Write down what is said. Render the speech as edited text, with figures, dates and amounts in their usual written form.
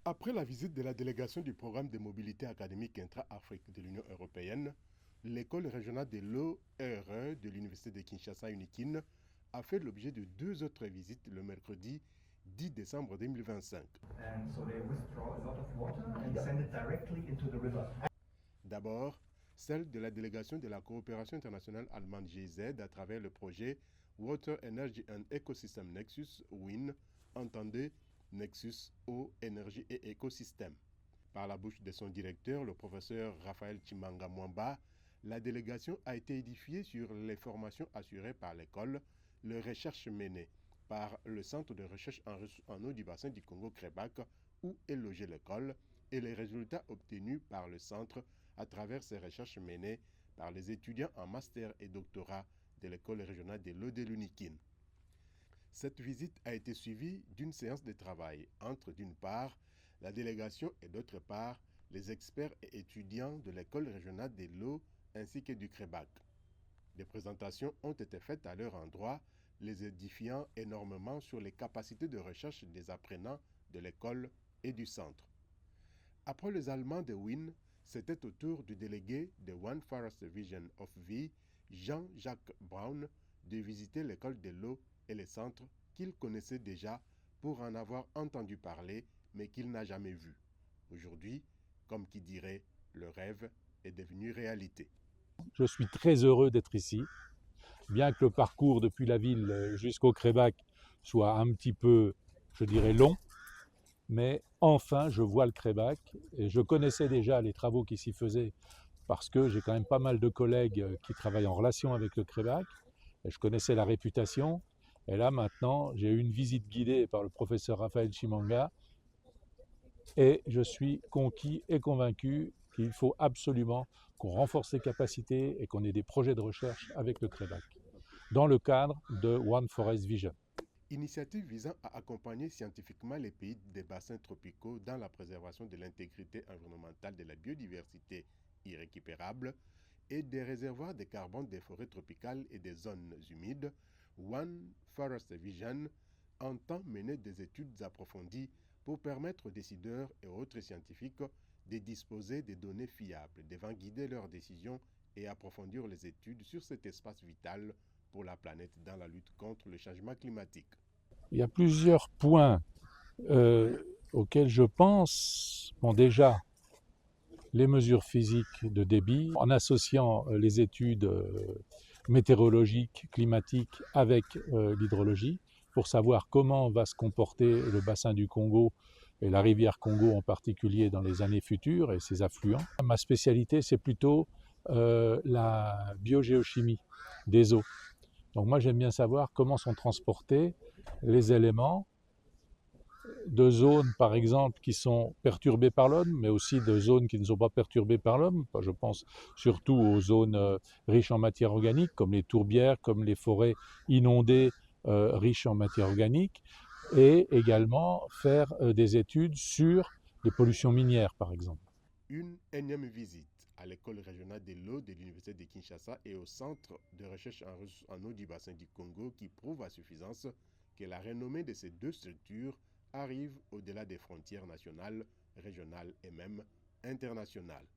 Après la visite de la délégation du programme de mobilité académique intra-Afrique de l'Union européenne, l'école régionale de l'eau RE de l'Université de Kinshasa UNIKIN a fait l'objet de deux autres visites le mercredi 10 décembre 2025. D'abord, celle de la délégation de la coopération internationale allemande GIZ à travers le projet Water Energy and Ecosystem Nexus WIN, entendez Nexus Eau, Énergie et Écosystème. Par la bouche de son directeur, le professeur Raphaël Chimanga Mwamba, la délégation a été édifiée sur les formations assurées par l'école, les recherches menées par le Centre de recherche en eau du bassin du Congo-Crébac, où est logée l'école, et les résultats obtenus par le centre à travers ces recherches menées par les étudiants en master et doctorat de l'école régionale de l'eau de l'UNIKIN. Cette visite a été suivie d'une séance de travail entre, d'une part, la délégation et d'autre part, les experts et étudiants de l'école régionale de l'eau ainsi que du Crébac. Des présentations ont été faites à leur endroit, les édifiant énormément sur les capacités de recherche des apprenants de l'école et du centre. Après les Allemands de WIN, c'était au tour du délégué de One Forest Vision of V, Jean-Jacques Brown, de visiter l'école de l'eau et les centres qu'il connaissait déjà pour en avoir entendu parler, mais qu'il n'a jamais vu. Aujourd'hui, comme qui dirait, le rêve est devenu réalité. Je suis très heureux d'être ici, bien que le parcours depuis la ville jusqu'au Crébac soit un petit peu, je dirais, long, mais enfin je vois le Crébac et je connaissais déjà les travaux qui s'y faisaient parce que j'ai quand même pas mal de collègues qui travaillent en relation avec le Crébac et je connaissais la réputation. Et là maintenant, j'ai eu une visite guidée par le professeur Raphaël Chimanga et je suis conquis et convaincu qu'il faut absolument qu'on renforce les capacités et qu'on ait des projets de recherche avec le Crébac dans le cadre de One Forest Vision. Initiative visant à accompagner scientifiquement les pays des bassins tropicaux dans la préservation de l'intégrité environnementale de la biodiversité irrécupérable et des réservoirs de carbone des forêts tropicales et des zones humides, One Forest Vision entend mener des études approfondies pour permettre aux décideurs et autres scientifiques de disposer des données fiables devant guider leurs décisions et approfondir les études sur cet espace vital pour la planète dans la lutte contre le changement climatique. Il y a plusieurs points auxquels je pense. Bon, déjà, les mesures physiques de débit, en associant les études météorologiques, climatiques avec l'hydrologie, pour savoir comment va se comporter le bassin du Congo et la rivière Congo en particulier dans les années futures et ses affluents. Ma spécialité, c'est plutôt la biogéochimie des eaux. Donc moi, j'aime bien savoir comment sont transportés les éléments de zones, par exemple, qui sont perturbées par l'homme, mais aussi de zones qui ne sont pas perturbées par l'homme. Je pense surtout aux zones riches en matière organique, comme les tourbières, comme les forêts inondées riches en matière organique, et également faire des études sur les pollutions minières, par exemple. Une énième visite à l'école régionale de l'eau de l'Université de Kinshasa et au centre de recherche en eau du bassin du Congo qui prouve à suffisance que la renommée de ces deux structures arrive au-delà des frontières nationales, régionales et même internationales.